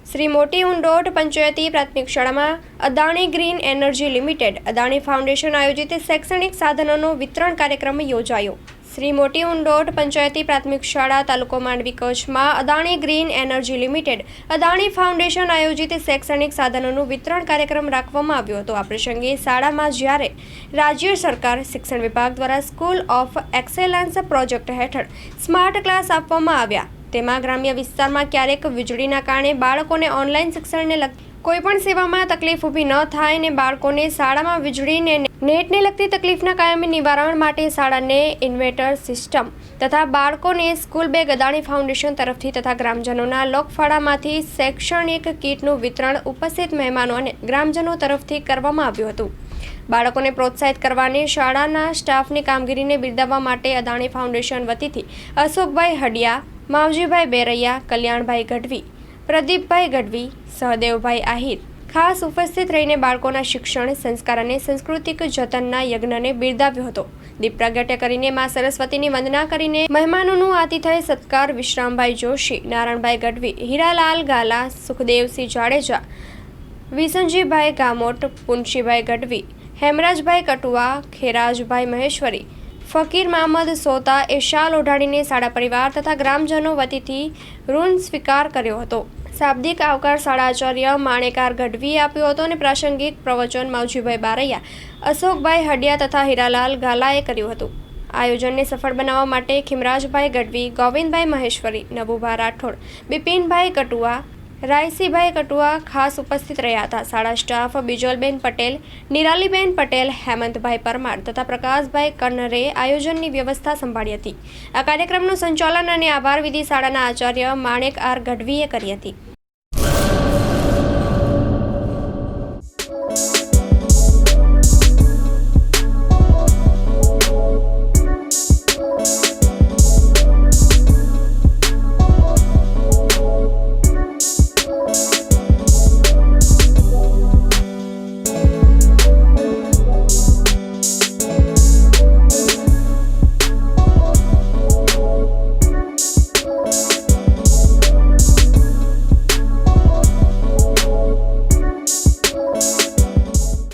શ્રી મોટી ઉંડોટ પંચાયતી પ્રાથમિક શાળામાં Adani green energy limited Adani foundation આયોજિત શૈક્ષણિક સાધનોનો વિતરણ કાર્યક્રમ યોજાયો। શ્રી મોટી ઉંડોટ પંચાયતી પ્રાથમિક શાળા તાલુકો માંડવી કચ્છમાં Adani green energy limited Adani foundation આયોજિત શૈક્ષણિક સાધનોનું વિતરણ કાર્યક્રમ રાખવામાં આવ્યો હતો। આ પ્રસંગે શાળામાં જ્યારે રાજ્ય સરકાર શિક્ષણ વિભાગ દ્વારા સ્કૂલ ઓફ એક્સેલન્સ પ્રોજેક્ટ હેઠળ સ્માર્ટ ક્લાસ આપવામાં આવ્યા, તેમાં ગ્રામ્ય વિસ્તારમાં ક્યારેક વીજળીના કારણે બાળકોને ઓનલાઈન શિક્ષણને લગતી કોઈપણ સેવામાં તકલીફ ઊભી ન થાય અને બાળકોને શાળામાં વીજળીને નેટને લગતી તકલીફના કાયમી નિવારણ માટે શાળાને ઇન્વર્ટર સિસ્ટમ તથા બાળકોને સ્કૂલ બેગ અદાણી ફાઉન્ડેશન તરફથી તથા ગ્રામજનોના લોકફાળામાંથી શૈક્ષણિક કીટનું વિતરણ ઉપસ્થિત મહેમાનો અને ગ્રામજનો તરફથી કરવામાં આવ્યું હતું। બાળકોને પ્રોત્સાહિત કરવાની શાળાના સ્ટાફની કામગીરીને બિરદાવવા માટે અદાણી ફાઉન્ડેશન વતીથી અશોકભાઈ હડિયા, માવજીભાઈ બેરૈયા, કલ્યાણભાઈ ગઢવી, પ્રદીપભાઈ ગઢવી, સહદેવભાઈ આહિર ખાસ ઉપસ્થિત રહીને બાળકોના શિક્ષણ, સંસ્કાર અને સાંસ્કૃતિક જતનના યજ્ઞને બિરદાવ્યો હતો। દીપ પ્રાગટ્ય કરીને મા સરસ્વતીની વંદના કરીને મહેમાનોનું આતિથ્ય સત્કાર વિશ્રામભાઈ જોશી, નારાયણભાઈ ગઢવી, હીરાલાલ ગાલા, સુખદેવસિંહ જાડેજા, વિસનજીભાઈ ગામોટ, પુનશીભાઈ ગઢવી, હેમરાજભાઈ કટુઆ, ખેરાજભાઈ મહેશ્વરી, ફકીર મહમદ સોતા એ શાલ ઓઢાડીને શાળા પરિવાર તથા ગ્રામજનો વતીથી ઋણ સ્વીકાર કર્યો હતો। શાબ્દિક આવકાર શાળા આચાર્ય માણેકાર ગઢવીએ આપ્યો હતો અને પ્રાસંગિક પ્રવચન માવજીભાઈ બારૈયા, અશોકભાઈ હડિયા તથા હીરાલાલ ગાલાએ કર્યું હતું। આયોજનને સફળ બનાવવા માટે ખીમરાજભાઈ ગઢવી, ગોવિંદભાઈ મહેશ્વરી, નબુભા રાઠોડ, બિપિનભાઈ કટુઆ, રાયસીભાઈ કટુઆ ખાસ ઉપસ્થિત રહ્યા હતા। શાળા સ્ટાફ બિજલબેન પટેલ, નિરાલીબેન પટેલ, હેમંતભાઈ પરમાર તથા પ્રકાશભાઈ કન્નરે આયોજનની વ્યવસ્થા સંભાળી હતી। આ કાર્યક્રમનું સંચાલન અને આભાર વિધિ શાળાના આચાર્ય માણેક આર ગઢવીએ કરી હતી।